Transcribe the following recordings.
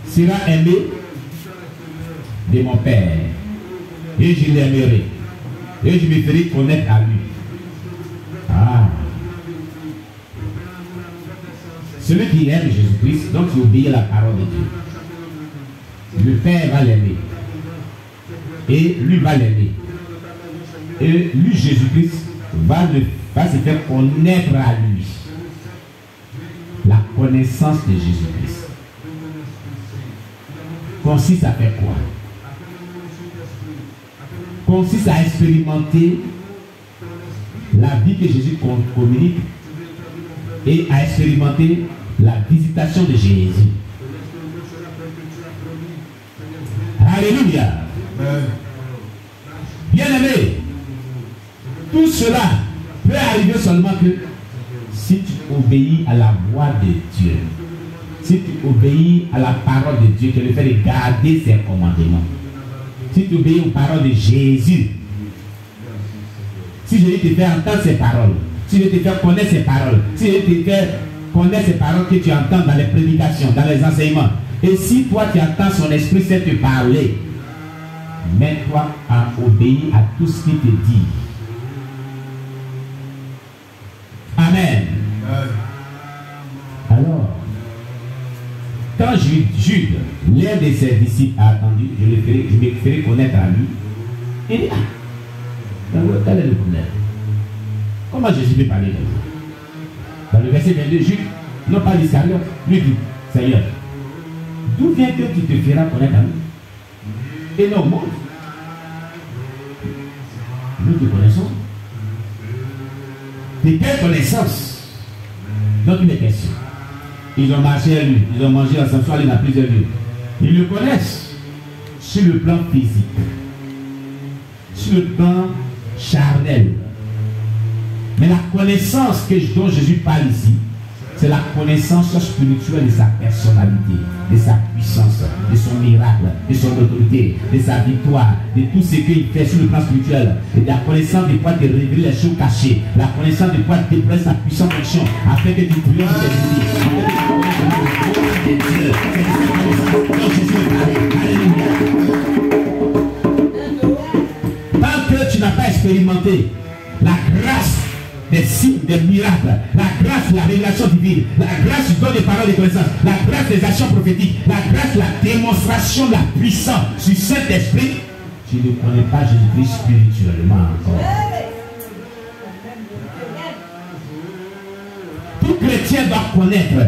sera aimé de mon Père. Et je l'aimerai. Et je me ferai connaître à lui. Ah. Celui qui aime Jésus-Christ, donc il obéit à la parole de Dieu. Le Père va l'aimer. Et lui va l'aimer. Et lui, Jésus-Christ, va se faire connaître à lui. La connaissance de Jésus-Christ consiste à faire quoi? Consiste à expérimenter la vie que Jésus communique et à expérimenter la visitation de Jésus. Alléluia. Bien-aimé, tout cela peut arriver seulement que si tu obéis à la voix de Dieu, si tu obéis à la parole de Dieu, qui est le fait de garder ses commandements, si tu obéis aux paroles de Jésus, si Jésus te fait entendre ses paroles, si je te fais connaître ses paroles, si je te fais connaître ces paroles que tu entends dans les prédications, dans les enseignements, et si toi tu entends son esprit sait te parler, mets-toi à obéir à tout ce qu'il te dit. Amen. Alors, quand Jude, l'un de ses disciples, a attendu, je me ferai connaître à lui, il dit, quel est le problème? Comment Jésus peut parler de vous? Dans le verset 22, Jude, non pas l'Iscariote, lui dit, Seigneur, d'où vient que tu te feras connaître à nous? Et non, moi, nous te connaissons. De quelle connaissance? Donc une question. Ils ont marché à lui, ils ont mangé ensemble, soit il y en a plusieurs lieux. Ils le connaissent sur le plan physique, sur le plan charnel. Mais la connaissance dont Jésus parle ici, c'est la connaissance spirituelle de sa personnalité, de sa puissance, de son miracle, de son autorité, de sa victoire, de tout ce qu'il fait sur le plan spirituel, et de la connaissance de quoi te révéler les choses cachées, la connaissance de quoi te déployer sa puissante action, afin que tu triomphes de tes Dieu. Donc Jésus est tant que tu n'as pas expérimenté la grâce des signes, des miracles, la grâce de la révélation divine, la grâce du don des paroles de connaissance, la grâce des actions prophétiques, la grâce de la démonstration de la puissance du Saint-Esprit, tu ne connais pas Jésus-Christ spirituellement encore. Tout chrétien doit connaître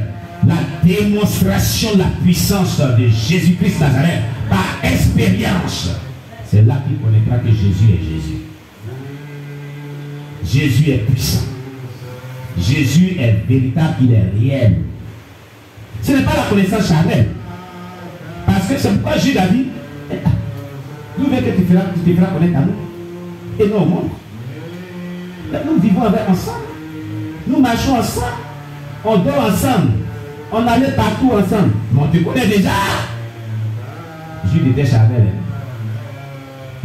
la démonstration de la puissance de Jésus-Christ Nazareth par expérience. C'est là qu'il connaîtra que Jésus est Jésus. Jésus est puissant. Jésus est véritable, il est réel. Ce n'est pas la connaissance charnelle. Parce que c'est pourquoi Jude a dit, d'où vient que tu te feras connaître à nous? Et non au monde. Nous vivons ensemble. Nous marchons ensemble. On dort ensemble. On allait partout ensemble. Mais on te connaît déjà. Jude était charnel.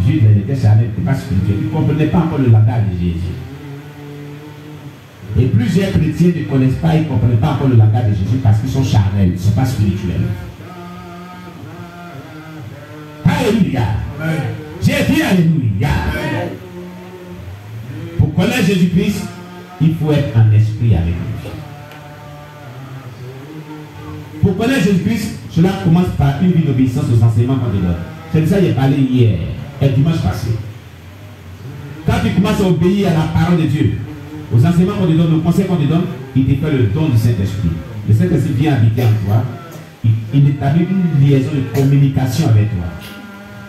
Jude était charnel, il n'était pas spirituel. Il ne comprenait pas encore le langage de Jésus. Et plusieurs chrétiens ne connaissent pas, ils ne comprennent pas encore le langage de Jésus parce qu'ils sont charnels, ils ne sont pas spirituels. Alléluia. J'ai dit Alléluia. Pour connaître Jésus-Christ, il faut être en esprit avec lui. Pour connaître Jésus-Christ, cela commence par une vie d'obéissance aux enseignements qu'on te donne. C'est de ça que j'ai parlé hier, et dimanche passé. Quand tu commences à obéir à la parole de Dieu, aux enseignements qu'on te donne, aux conseils qu'on te donne, il te fait le don du Saint-Esprit. Le Saint-Esprit vient habiter en toi. Il établit une liaison de communication avec toi.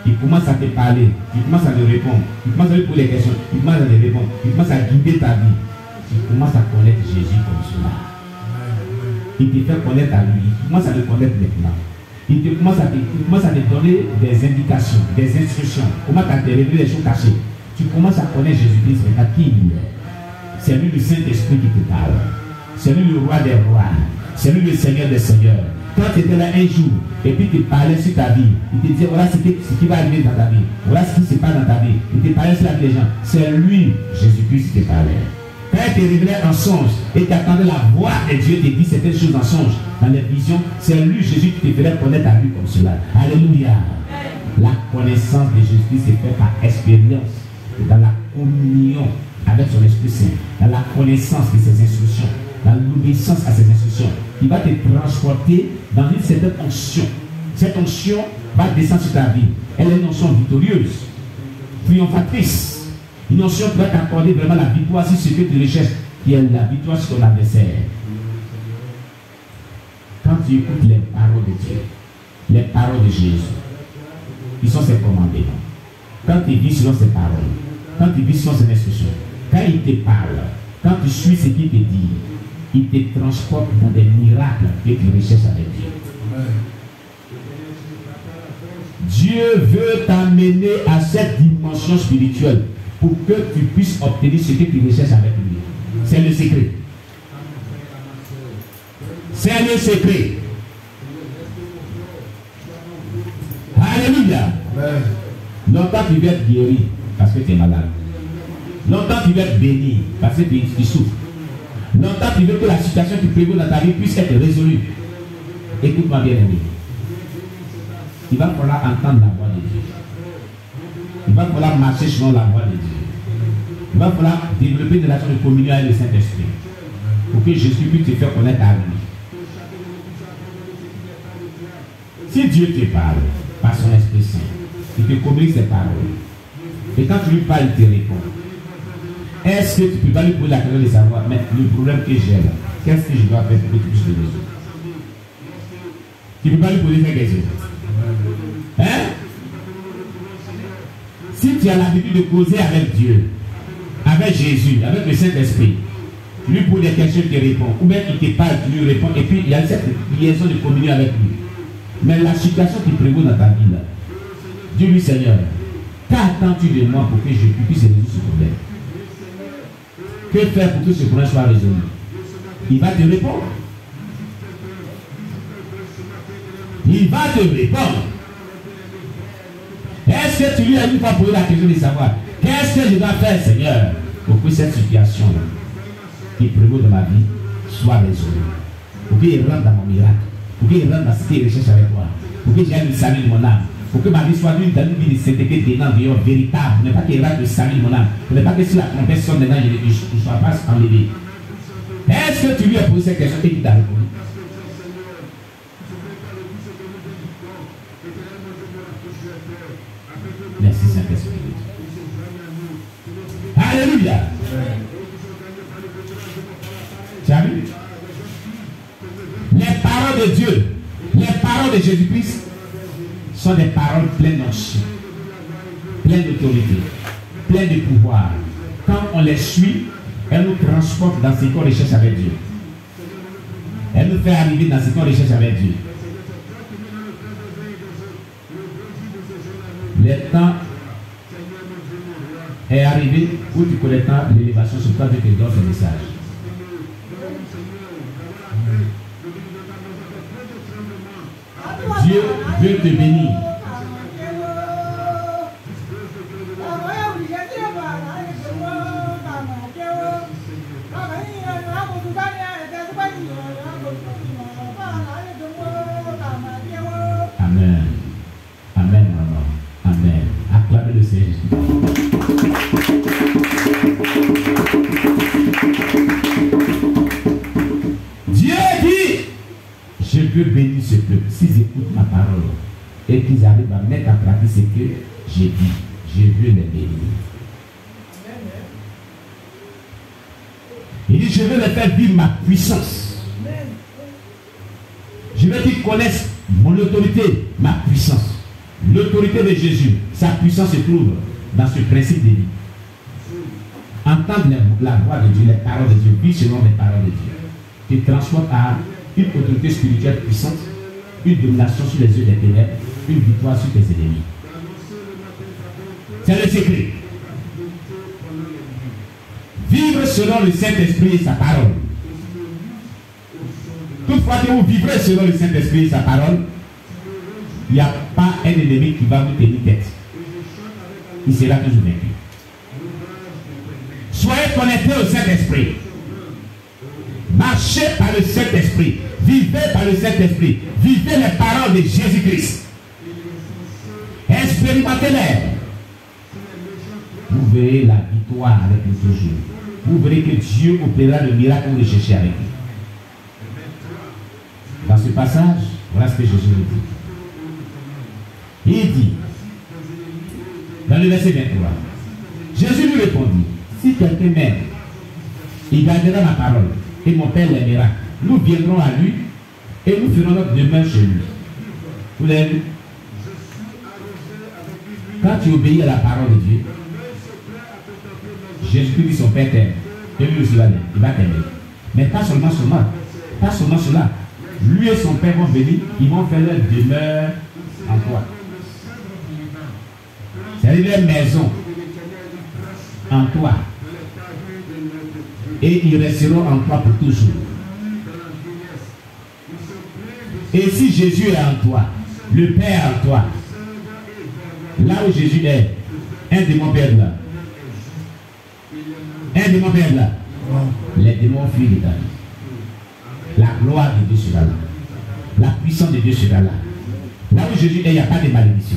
Il commence à te parler, il commence à te répondre, il commence à te poser des questions, il commence à te répondre, il commence à guider ta vie. Tu commences à connaître Jésus comme cela. Il te fait connaître à lui, il commence à le connaître maintenant. Il commence à te donner des indications, des instructions, comment à te révéler les choses cachées. Tu commences à connaître Jésus-Christ, à qui il est. C'est lui le Saint-Esprit qui te parle. C'est lui le roi des rois. C'est lui le Seigneur des seigneurs. Quand tu étais là un jour, et puis tu parlais sur ta vie, il te disait voilà ce qui va arriver dans ta vie. Voilà ce qui se passe dans ta vie. Il te parlait sur la vie des gens. C'est lui, Jésus-Christ, qui te parlait. Quand elle te révélait en songe et qu'attendait la voix de Dieu te dit certaines choses en songe, dans les visions, c'est lui, Jésus, qui te ferait connaître à lui comme cela. Alléluia. La connaissance de Jésus se fait par expérience, dans la communion avec son Esprit Saint, dans la connaissance de ses instructions, dans l'obéissance à ses instructions. Il va te transporter dans une certaine onction. Cette onction va descendre sur ta vie. Elle est une onction victorieuse, triomphatrice. Une onction qui va t'accorder vraiment la victoire sur ce que tu recherches, qui est la victoire sur ton adversaire. Quand tu écoutes les paroles de Dieu, les paroles de Jésus, qui sont ses commandements, quand tu vis selon ses paroles, quand tu vis selon ses instructions, quand il te parle, quand tu suis ce qu'il te dit, il te transporte dans des miracles que tu recherches avec Dieu. Dieu veut t'amener à cette dimension spirituelle pour que tu puisses obtenir ce que tu recherches avec lui. C'est le secret. C'est le secret. Alléluia. Longtemps tu vas être guéri parce que tu es malade. Longtemps tu vas être béni parce que tu souffres. Longtemps tu veux que la situation qui prévaut dans ta vie puisse être résolue. Écoute-moi bien aimé. Il va falloir entendre la voix de Dieu. Il va falloir marcher selon la voix de Dieu. Il va falloir développer une relation de communion avec le Saint-Esprit pour que Jésus puisse te faire connaître à lui. Si Dieu te parle par son Esprit Saint, il te communique ses paroles. Et quand tu lui parles, il te répond. Est-ce que tu peux pas lui poser la question de savoir, mais le problème que j'ai là, qu'est-ce que je dois faire pour que tu puisses le résoudre? Tu ne peux pas lui poser cette question. Hein? Si tu as l'habitude de causer avec Dieu, avec Jésus, avec le Saint-Esprit, tu lui poses des questions, il te répond. Ou bien il te parle, tu lui réponds, et puis il y a cette liaison de communion avec lui. Mais la situation qui prévaut dans ta vie là, dis-lui Seigneur, qu'attends-tu de moi pour que je puisse résoudre ce problème? Que faire pour que ce problème soit résolu? Il va te répondre. Il va te répondre. Est-ce que tu lui as une fois posé la question de savoir qu'est-ce que je dois faire, Seigneur, pour que cette situation qui prévaut dans ma vie soit résolue? Pour qu'il rentre dans mon miracle, pour qu'il rentre dans ce qu'il recherche avec moi, pour que j'aille le salut de mon âme, pour que ma vie soit une vie de sainteté dedans, dehors, véritable. Ne pas qu'il rentre le salut de mon âme. Ne pas que si la trompette sonne dedans, je ne sois pas enlevé. Est-ce que tu lui as posé cette question et qu'il t'a répondu? Merci Saint-Esprit. Alléluia. Tu as vu? Les paroles de Dieu, les paroles de Jésus-Christ sont des paroles pleines d'onction, pleines d'autorité, pleines de pouvoir. Quand on les suit, elles nous transportent dans ce qu'on recherche avec Dieu. Elles nous fait arriver dans ce qu'on recherche avec Dieu. Le temps est arrivé où tu connais l'élévation sur toi, Dieu te donne ce message. Dieu veut te bénir. Amen. Amen, maman. Amen. Acclamez le Seigneur. Dieu dit, je veux bénir ce peuple. S'ils écoutent ma parole et qu'ils arrivent à mettre en pratique ce que j'ai dit, je veux les bénir. Il dit, je veux les faire vivre ma puissance. Je veux qu'ils connaissent mon autorité, ma puissance. L'autorité de Jésus, sa puissance se trouve dans ce principe de vie. Entendre la voix de Dieu, les paroles de Dieu, vivre selon les paroles de Dieu, qui transporte à une autorité spirituelle puissante, une domination sur les yeux des ténèbres, une victoire sur tes ennemis. C'est le secret. Vivre selon le Saint-Esprit et sa parole. Toutefois que vous vivrez selon le Saint-Esprit et sa parole, il n'y a pas un ennemi qui va vous tenir tête. Il sera toujours vaincu. Soyez connectés au Saint-Esprit. Marchez par le Saint-Esprit. Vivez par le Saint-Esprit. Vivez les paroles de Jésus-Christ. Expérimentez-les. Vous verrez la victoire avec nous toujours. Vous verrez que Dieu opérera le miracle que vous cherchez avec lui. Dans ce passage, voilà ce que Jésus nous dit. Il dit, dans le verset 23, Jésus lui répondit, si quelqu'un m'aime, il gardera ma parole, et mon Père l'aimera. Nous viendrons à lui, et nous ferons notre demeure chez lui. Vous l'avez vu? Quand tu obéis à la parole de Dieu, Jésus-Christ dit son Père t'aime. Et lui aussi il va t'aimer. Mais pas seulement cela. Pas seulement cela. Lui et son Père vont venir, ils vont faire leur demeure en toi. C'est-à-dire leur maison en toi. Et ils resteront en toi pour toujours. Et si Jésus est en toi, le Père en toi, là où Jésus est, un démon perd là. Un démon perd là. Les démons fuient de ta vie. La gloire de Dieu sera là. La puissance de Dieu sera là. Là où Jésus est, il n'y a pas de malédiction.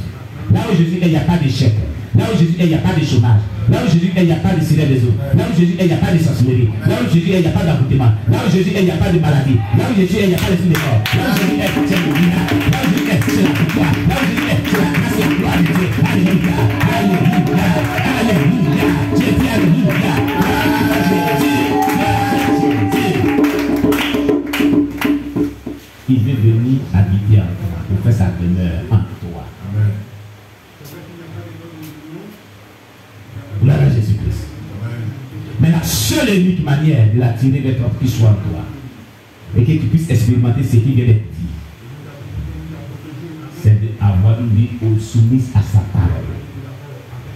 Là où Jésus est, il n'y a pas d'échec. Là où Jésus est, il n'y a pas de chômage. Là où Jésus est, il n'y a pas de silence des eaux. Là où Jésus est, il n'y a pas de sorcellerie. Là où Jésus est, il n'y a pas d'accoutrement. Là où Jésus est, il n'y a pas de maladie. Là où Jésus est, il n'y a pas de signe de mort. Là où Jésus est, c'est le miracle. Là où Jésus est, c'est la victoire. Là où Jésus est, c'est la grâce et la gloire de Dieu. Alléluia. Alléluia. Alléluia. J'ai dit alléluia. Il veut venir habiter en toi pour faire sa demeure en toi. Amen. Gloire à Jésus-Christ. Mais la seule et unique manière de l'attirer vers toi, qu'il soit en toi, et que tu puisses expérimenter ce qui vient d'être dit, c'est d'avoir une vie soumise à sa parole,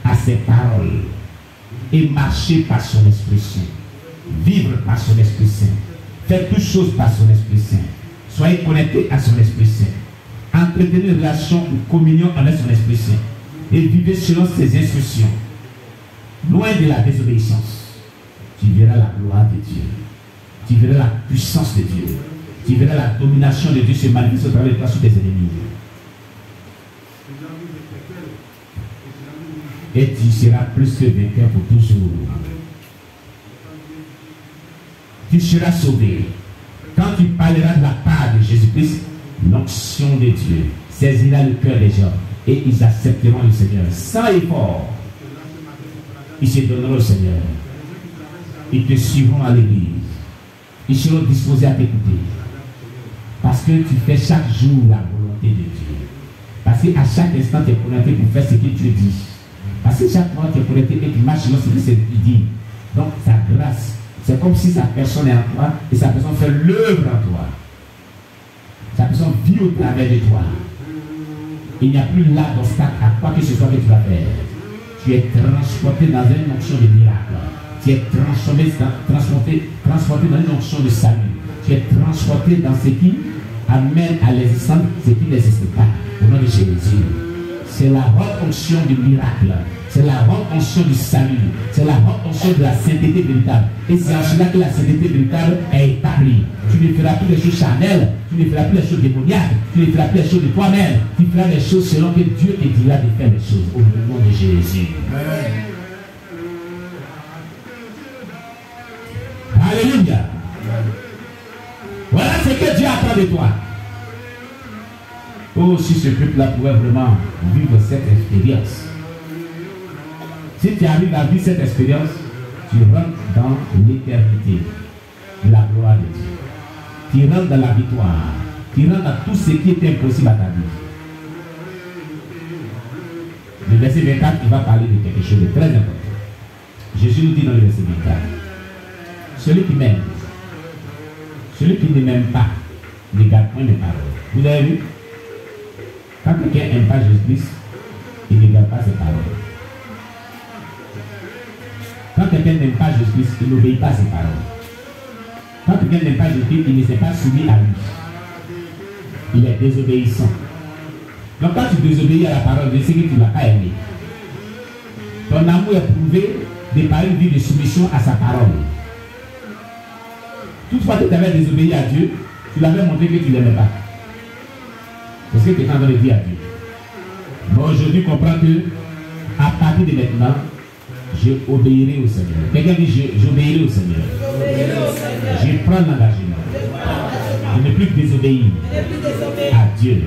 à ses paroles, et marcher par son Esprit Saint, vivre par son Esprit Saint, faire toutes choses par son Esprit Saint. Soyez connectés à son Esprit Saint. Entretenez une relation, une communion avec son Esprit Saint. Et vivez selon ses instructions. Loin de la désobéissance. Tu verras la gloire de Dieu. Tu verras la puissance de Dieu. Tu verras la domination de Dieu se manifester au travers de toi sur tes ennemis. Et tu seras plus que vainqueur pour toujours. Tu seras sauvé. Quand tu parleras de la part de Jésus-Christ, l'onction de Dieu saisira le cœur des gens et ils accepteront le Seigneur sans effort. Ils se donneront au Seigneur. Ils te suivront à l'église. Ils seront disposés à t'écouter. Parce que tu fais chaque jour la volonté de Dieu. Parce qu'à chaque instant, tu es connecté pour faire ce que Dieu dit. Parce que chaque fois, tu es connecté et tu marches selon ce qu'il dit. Donc, sa grâce. C'est comme si sa personne est en toi et sa personne fait l'œuvre en toi. Sa personne vit au travers de toi. Il n'y a plus là d'obstacle à quoi que ce soit que tu vas faire. Tu es transporté dans une onction de miracle. Tu es transporté dans une onction de salut. Tu es transporté dans ce qui amène à l'existence ce qui n'existe pas. Au nom de Jésus. C'est la haute onction du miracle. C'est la haute onction du salut. C'est la haute onction de la sainteté véritable. Et c'est en cela que la sainteté véritable est établie. Tu ne feras plus les choses charnelles. Tu ne feras plus les choses démoniaques. Tu ne feras plus les choses de toi-même. Tu feras les choses selon que Dieu te dira de faire les choses. Au nom de Jésus. Amen. Alléluia. Voilà ce que Dieu attend de toi. Oh, si ce peuple-là pouvait vraiment vivre cette expérience. Si tu arrives à vivre cette expérience, tu rentres dans l'éternité de la gloire de Dieu. Tu rentres dans la victoire. Tu rentres dans tout ce qui est impossible à ta vie. Le verset 24, il va parler de quelque chose de très important. Jésus nous dit dans le verset 24, celui qui m'aime, celui qui ne m'aime pas, ne garde point mes paroles. Vous avez vu? Quand quelqu'un n'aime pas Jésus-Christ, il ne garde pas ses paroles. Quand quelqu'un n'aime pas Jésus-Christ, il n'obéit pas à ses paroles. Quand quelqu'un n'aime pas Jésus-Christ, il ne s'est pas soumis à lui. Il est désobéissant. Donc quand tu désobéis à la parole de Dieu, c'est que tu ne l'as pas aimé. Ton amour est prouvé de par une vie de soumission à sa parole. Toutefois que tu avais désobéi à Dieu, tu l'avais montré que tu ne l'aimais pas. C'est ce que tu es en train de dire à Dieu. Mais aujourd'hui, comprends que à partir de maintenant, je obéirai au Seigneur. Quelqu'un dit, j'obéirai au Seigneur. Je prends l'engagement de ne plus désobéir à Dieu.